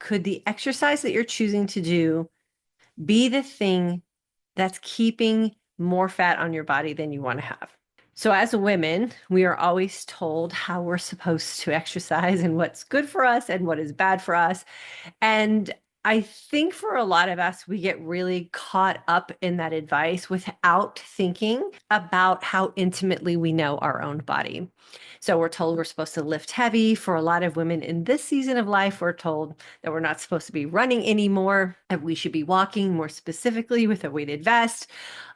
could the exercise that you're choosing to do be the thing that's keeping more fat on your body than you want to have? So as women, we are always told how we're supposed to exercise and what's good for us and what is bad for us. And I think for a lot of us, we get really caught up in that advice without thinking about how intimately we know our own body. So we're told we're supposed to lift heavy. For a lot of women in this season of life, we're told that we're not supposed to be running anymore, that we should be walking more specifically with a weighted vest.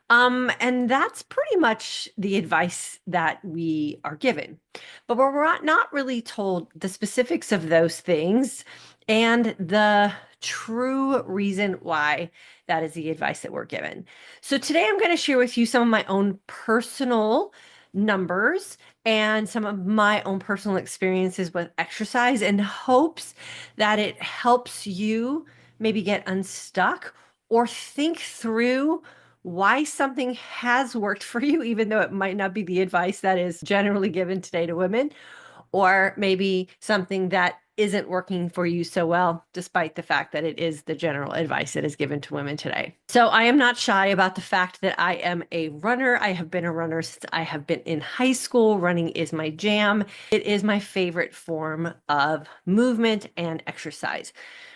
And that's pretty much the advice that we are given. But we're not really told the specifics of those things and the true reason why that is the advice that we're given. So today I'm going to share with you some of my own personal numbers and some of my own personal experiences with exercise in hopes that it helps you maybe get unstuck or think through why something has worked for you, even though it might not be the advice that is generally given today to women, or maybe something that isn't working for you so well, despite the fact that it is the general advice that is given to women today. So I am not shy about the fact that I am a runner. I have been a runner since I have been in high school. Running is my jam. It is my favorite form of movement and exercise.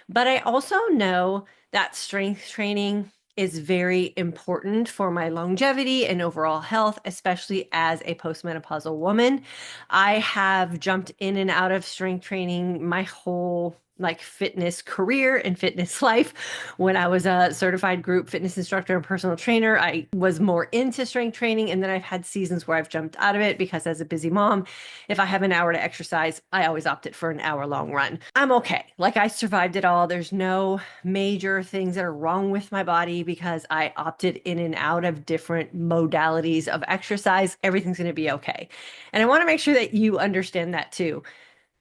But I also know that strength training is very important for my longevity and overall health, especially as a postmenopausal woman. I have jumped in and out of strength training my whole fitness career and fitness life. When I was a certified group fitness instructor and personal trainer, I was more into strength training. And then I've had seasons where I've jumped out of it because as a busy mom, if I have an hour to exercise, I always opted for an hour-long run. I'm okay. I survived it all. There's no major things that are wrong with my body because I opted in and out of different modalities of exercise. Everything's going to be okay. And I want to make sure that you understand that too.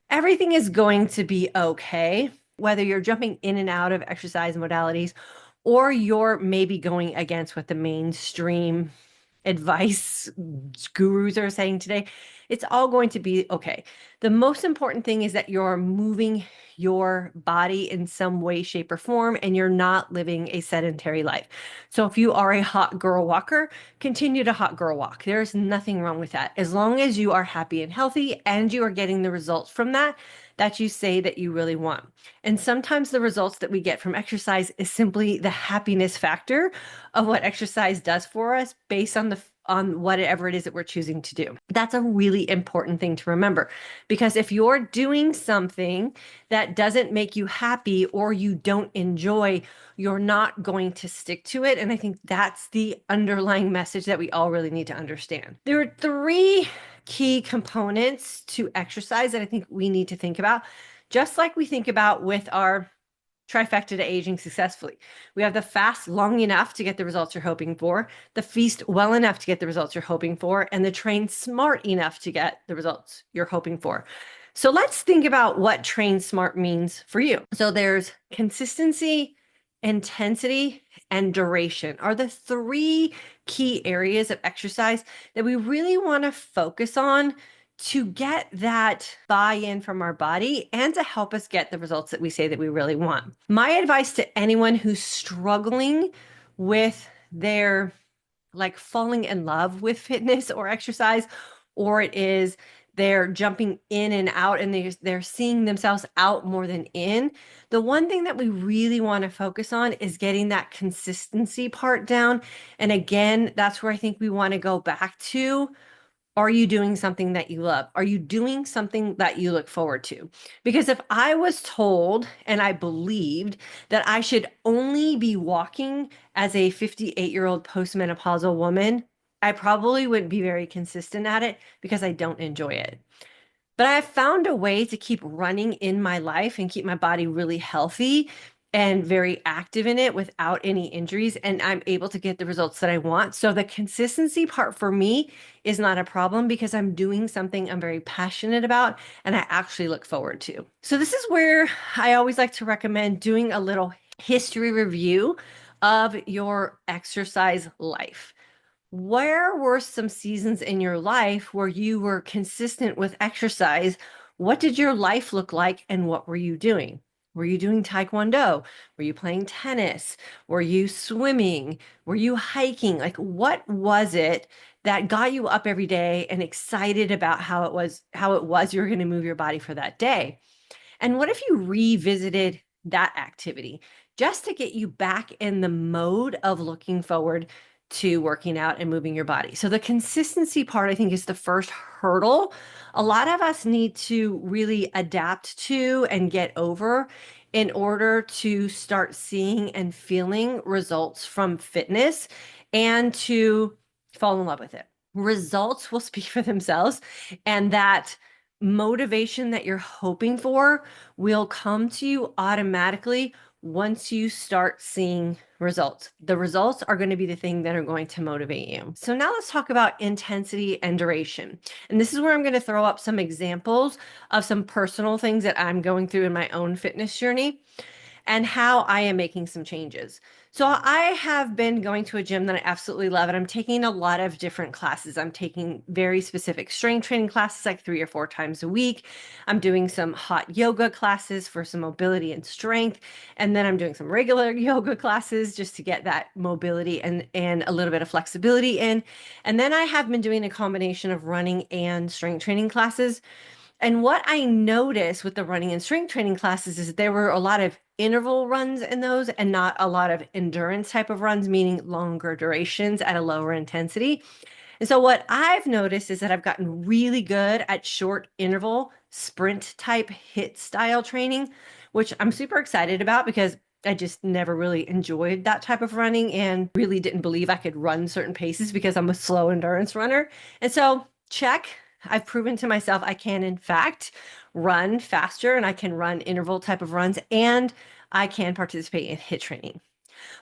Everything is going to be okay, whether you're jumping in and out of exercise modalities or you're maybe going against what the mainstream advice gurus are saying today. It's all going to be okay. The most important thing is that you're moving your body in some way, shape, or form, and you're not living a sedentary life. So if you are a hot girl walker, continue to hot girl walk. There's nothing wrong with that. As long as you are happy and healthy and you are getting the results from that you say that you really want. And sometimes the results that we get from exercise is simply the happiness factor of what exercise does for us based on whatever it is that we're choosing to do. That's a really important thing to remember, because if you're doing something that doesn't make you happy or you don't enjoy, you're not going to stick to it. And I think that's the underlying message that we all really need to understand. There are three key components to exercise that I think we need to think about, just like we think about with our trifecta to aging successfully. We have the fast long enough to get the results you're hoping for, the feast well enough to get the results you're hoping for, and the train smart enough to get the results you're hoping for. So let's think about what train smart means for you. So there's consistency, intensity, and duration are the three key areas of exercise that we really want to focus on to get that buy-in from our body and to help us get the results that we say that we really want. My advice to anyone who's struggling with their falling in love with fitness or exercise, or it is they're jumping in and out and they're seeing themselves out more than in. The one thing that we really want to focus on is getting that consistency part down. And again, that's where I think we want to go back to. Are you doing something that you love? Are you doing something that you look forward to? Because if I was told and I believed that I should only be walking as a 58-year-old postmenopausal woman, I probably wouldn't be very consistent at it because I don't enjoy it. But I have found a way to keep running in my life and keep my body really healthy and very active in it without any injuries. And I'm able to get the results that I want. So the consistency part for me is not a problem because I'm doing something I'm very passionate about and I actually look forward to. So this is where I always like to recommend doing a little history review of your exercise life. Where were some seasons in your life where you were consistent with exercise? What did your life look like and what were you doing? Were you doing taekwondo? Were you playing tennis? Were you swimming? Were you hiking? Like, what was it that got you up every day and excited about how it was you were going to move your body for that day? And what if you revisited that activity just to get you back in the mode of looking forward to working out and moving your body? So the consistency part, I think, is the first hurdle a lot of us need to really adapt to and get over in order to start seeing and feeling results from fitness and to fall in love with it. Results will speak for themselves, and that motivation that you're hoping for will come to you automatically once you start seeing results. The results are going to be the thing that are going to motivate you. So now let's talk about intensity and duration. And this is where I'm going to throw up some examples of some personal things that I'm going through in my own fitness journey and how I am making some changes. So I have been going to a gym that I absolutely love, and I'm taking a lot of different classes. I'm taking very specific strength training classes, like 3 or 4 times a week. I'm doing some hot yoga classes for some mobility and strength. And then I'm doing some regular yoga classes just to get that mobility and a little bit of flexibility in. And then I have been doing a combination of running and strength training classes. And what I noticed with the running and strength training classes is there were a lot of interval runs in those and not a lot of endurance type of runs, meaning longer durations at a lower intensity. And so what I've noticed is that I've gotten really good at short interval sprint type hit style training, which I'm super excited about because I just never really enjoyed that type of running and really didn't believe I could run certain paces because I'm a slow endurance runner. And so check, I've proven to myself I can in fact run faster and I can run interval type of runs and I can participate in hit training.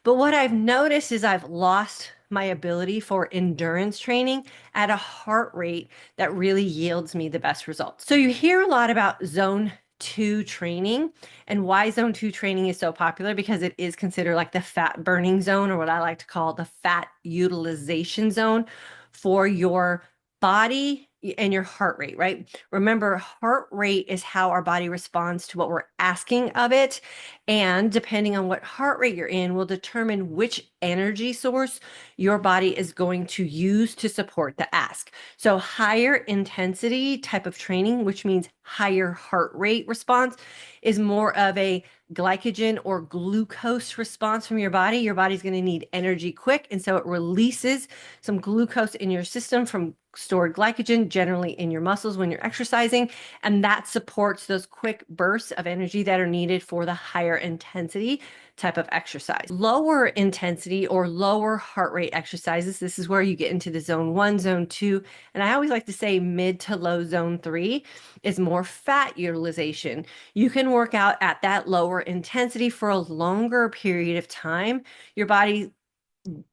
But what I've noticed is I've lost my ability for endurance training at a heart rate that really yields me the best results. So you hear a lot about zone 2 training and why zone 2 training is so popular, because it is considered like the fat burning zone, or what I like to call the fat utilization zone for your body and your heart rate, right? Remember, heart rate is how our body responds to what we're asking of it. And depending on what heart rate you're in will determine which energy source your body is going to use to support the ask. So higher intensity type of training, which means higher heart rate response, is more of a glycogen or glucose response from your body. Your body's going to need energy quick. And so it releases some glucose in your system from stored glycogen, generally in your muscles when you're exercising. And that supports those quick bursts of energy that are needed for the higher intensity type of exercise. Lower intensity or lower heart rate exercises, this is where you get into the zone 1, zone 2, and I always like to say mid to low zone 3 is more fat utilization. You can work out at that lower intensity for a longer period of time. Your body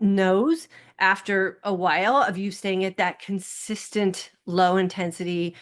knows after a while of you staying at that consistent low intensity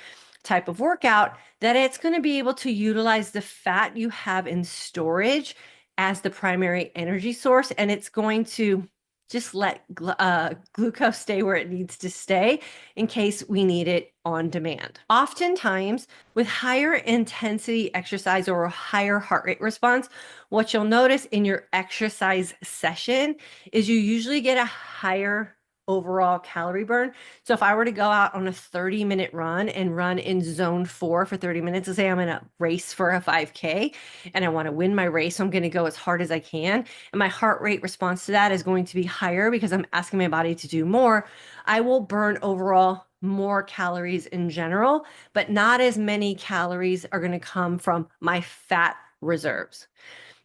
type of workout that it's going to be able to utilize the fat you have in storage as the primary energy source, and it's going to just let glucose stay where it needs to stay in case we need it on demand. Oftentimes, with higher intensity exercise or a higher heart rate response, what you'll notice in your exercise session is you usually get a higher overall calorie burn. So if I were to go out on a 30-minute run and run in zone 4 for 30 minutes, let's say I'm in a race for a 5K and I want to win my race, so I'm going to go as hard as I can. And my heart rate response to that is going to be higher because I'm asking my body to do more. I will burn overall more calories in general, but not as many calories are going to come from my fat reserves.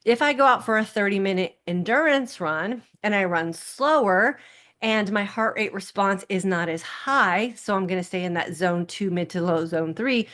If I go out for a 30-minute endurance run and I run slower and my heart rate response is not as high, so I'm going to stay in that zone 2, mid to low zone 3,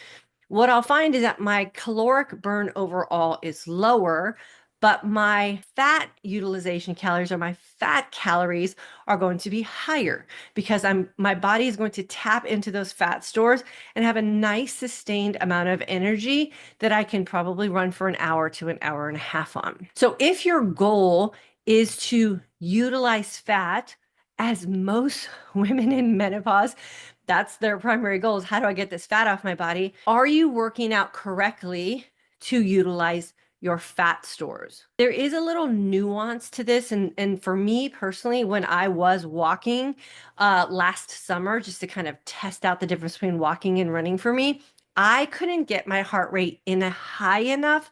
what I'll find is that my caloric burn overall is lower, but my fat utilization calories or my fat calories are going to be higher because my body is going to tap into those fat stores and have a nice sustained amount of energy that I can probably run for an hour to an hour and a half on. So if your goal is to utilize fat, as most women in menopause, that's their primary goal, is how do I get this fat off my body? Are you working out correctly to utilize your fat stores. There is a little nuance to this. And for me personally, when I was walking last summer, just to kind of test out the difference between walking and running for me, I couldn't get my heart rate in a high enough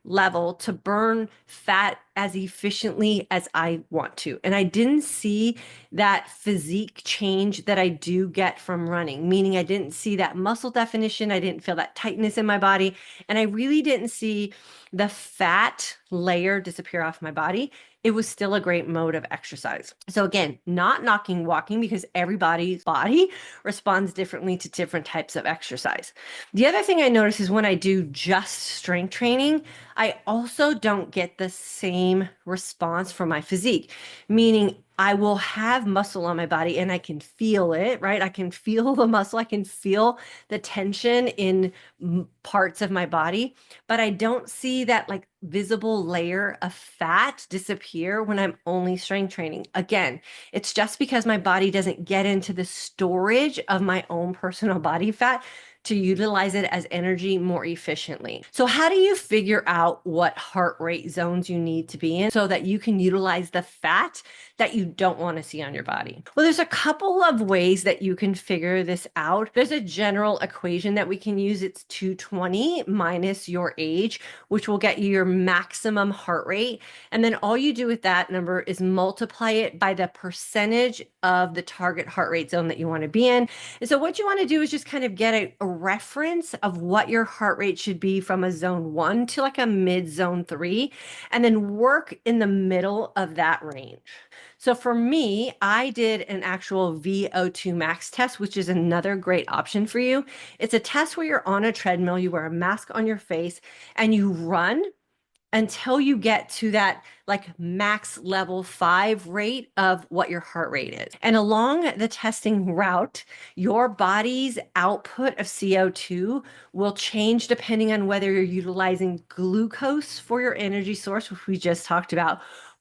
level to burn fat as efficiently as I want to. And I didn't see that physique change that I do get from running, meaning I didn't see that muscle definition. I didn't feel that tightness in my body. And I really didn't see the fat layer disappear off my body. It was still a great mode of exercise. So again, not knocking walking because everybody's body responds differently to different types of exercise. The other thing I notice is when I do just strength training, I also don't get the same response from my physique, meaning I will have muscle on my body and I can feel it, right? I can feel the muscle. I can feel the tension in parts of my body, but I don't see that like visible layer of fat disappear when I'm only strength training. Again, it's just because my body doesn't get into the storage of my own personal body fat to utilize it as energy more efficiently. So how do you figure out what heart rate zones you need to be in so that you can utilize the fat that you don't want to see on your body? Well, there's a couple of ways that you can figure this out. There's a general equation that we can use. It's 220 minus your age, which will get you your maximum heart rate. And then all you do with that number is multiply it by the percentage of the target heart rate zone that you want to be in. And so what you want to do is just kind of get a reference of what your heart rate should be from a zone 1 to like a mid zone 3, and then work in the middle of that range. So for me, I did an actual VO2 max test, which is another great option for you. It's a test where you're on a treadmill, you wear a mask on your face, and you run until you get to that like max level 5 rate of what your heart rate is. And along the testing route, your body's output of CO2 will change depending on whether you're utilizing glucose for your energy source, which we just talked about,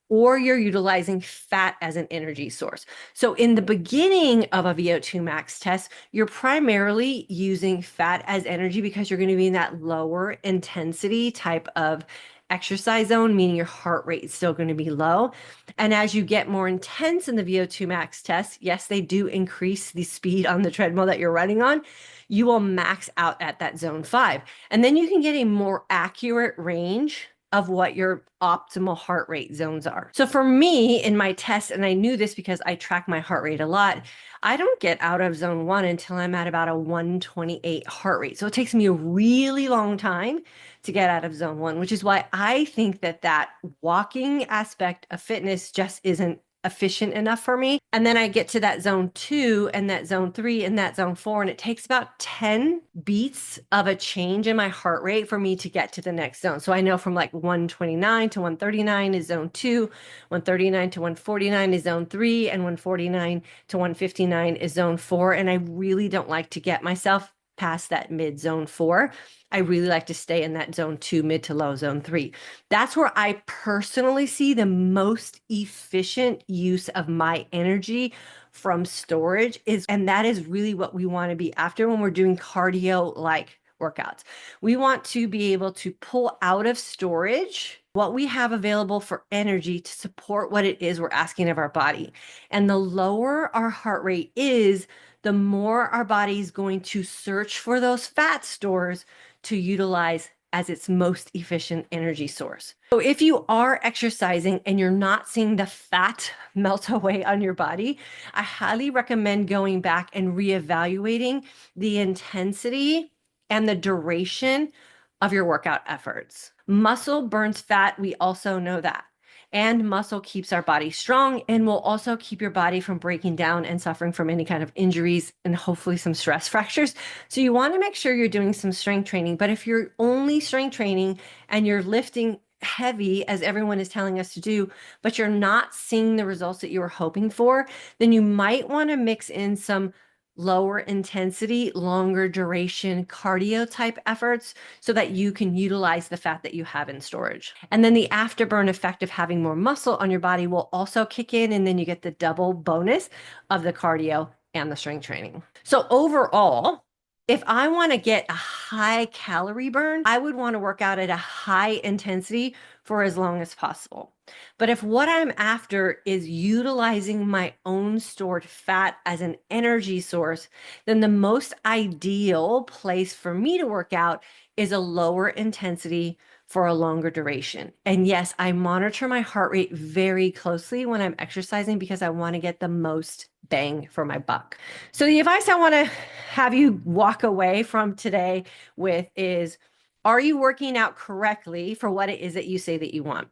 or you're utilizing fat as an energy source. So in the beginning of a VO2 max test, you're primarily using fat as energy because you're going to be in that lower intensity type of exercise zone, meaning your heart rate is still going to be low. And as you get more intense in the VO2 max test, yes, they do increase the speed on the treadmill that you're running on. You will max out at that zone 5. And then you can get a more accurate range of what your optimal heart rate zones are. So for me in my test, and I knew this because I track my heart rate a lot, I don't get out of zone 1 until I'm at about a 128 heart rate. So it takes me a really long time to get out of zone 1, which is why I think that walking aspect of fitness just isn't efficient enough for me. And then I get to that zone 2 and that zone 3 and that zone 4, and it takes about 10 beats of a change in my heart rate for me to get to the next zone. So I know from like 129 to 139 is zone 2, 139 to 149 is zone 3, and 149 to 159 is zone 4. And I really don't like to get myself past that mid zone 4. I really like to stay in that zone 2, mid to low zone 3. That's where I personally see the most efficient use of my energy from storage is, and that is really what we want to be after when we're doing cardio like workouts. We want to be able to pull out of storage what we have available for energy to support what it is we're asking of our body. And the lower our heart rate is, the more our body is going to search for those fat stores to utilize as its most efficient energy source. So if you are exercising and you're not seeing the fat melt away on your body, I highly recommend going back and reevaluating the intensity and the duration of your workout efforts. Muscle burns fat, we also know that. And muscle keeps our body strong and will also keep your body from breaking down and suffering from any kind of injuries and hopefully some stress fractures. So you want to make sure you're doing some strength training. But if you're only strength training and you're lifting heavy, as everyone is telling us to do, but you're not seeing the results that you were hoping for, then you might want to mix in some lower intensity, longer duration cardio type efforts so that you can utilize the fat that you have in storage. And then the afterburn effect of having more muscle on your body will also kick in, and then you get the double bonus of the cardio and the strength training. So overall, If I want to get a high calorie burn, I would want to work out at a high intensity for as long as possible. But if what I'm after is utilizing my own stored fat as an energy source, then the most ideal place for me to work out is a lower intensity for a longer duration. And yes, I monitor my heart rate very closely when I'm exercising because I want to get the most bang for my buck. So the advice I want to have you walk away from today with is, are you working out correctly for what it is that you say that you want?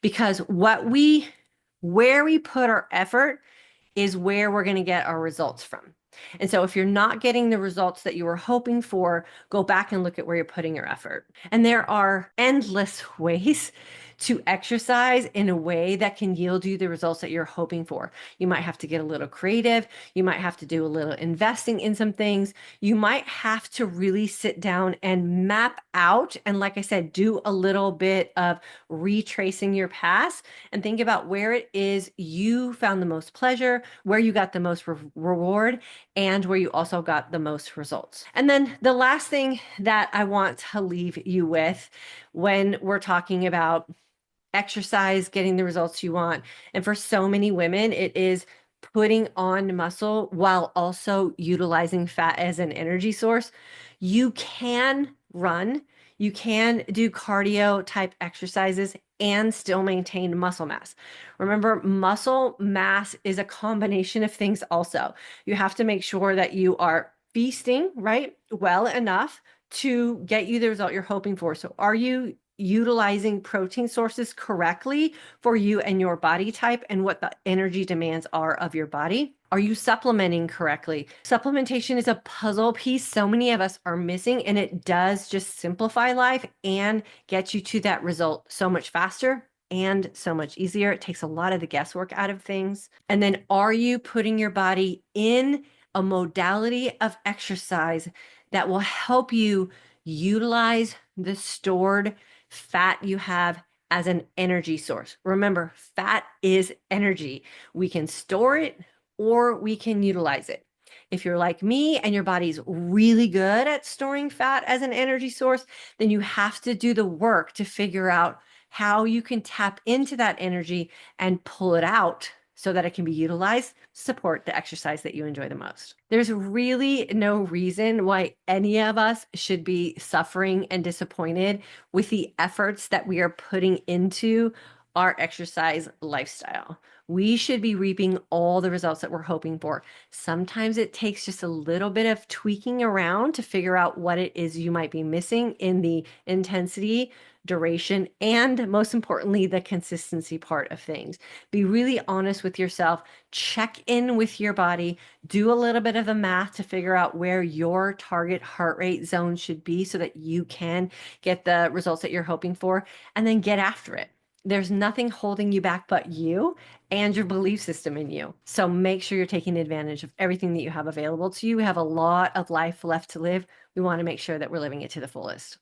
Because where we put our effort is where we're going to get our results from. And so if you're not getting the results that you were hoping for, go back and look at where you're putting your effort. And there are endless ways to exercise in a way that can yield you the results that you're hoping for. You might have to get a little creative. You might have to do a little investing in some things. You might have to really sit down and map out. And like I said, do a little bit of retracing your past and think about where it is you found the most pleasure, where you got the most reward, and where you also got the most results. And then the last thing that I want to leave you with when we're talking about exercise, getting the results you want, and for so many women, it is putting on muscle while also utilizing fat as an energy source. You can run, you can do cardio type exercises and still maintain muscle mass. Remember, muscle mass is a combination of things also. You have to make sure that you are feasting, right, well enough to get you the result you're hoping for. So are you utilizing protein sources correctly for you and your body type and what the energy demands are of your body? Are you supplementing correctly? Supplementation is a puzzle piece so many of us are missing, and it does just simplify life and get you to that result so much faster and so much easier. It takes a lot of the guesswork out of things. And then are you putting your body in a modality of exercise that will help you utilize the stored fat you have as an energy source? Remember, fat is energy. We can store it or we can utilize it. If you're like me and your body's really good at storing fat as an energy source, then you have to do the work to figure out how you can tap into that energy and pull it out so that it can be utilized to support the exercise that you enjoy the most. There's really no reason why any of us should be suffering and disappointed with the efforts that we are putting into our exercise lifestyle. We should be reaping all the results that we're hoping for. Sometimes it takes just a little bit of tweaking around to figure out what it is you might be missing in the intensity, duration, and most importantly, the consistency part of things. Be really honest with yourself, check in with your body, do a little bit of the math to figure out where your target heart rate zone should be so that you can get the results that you're hoping for, and then get after it. There's nothing holding you back but you and your belief system in you. So make sure you're taking advantage of everything that you have available to you. We have a lot of life left to live. We want to make sure that we're living it to the fullest.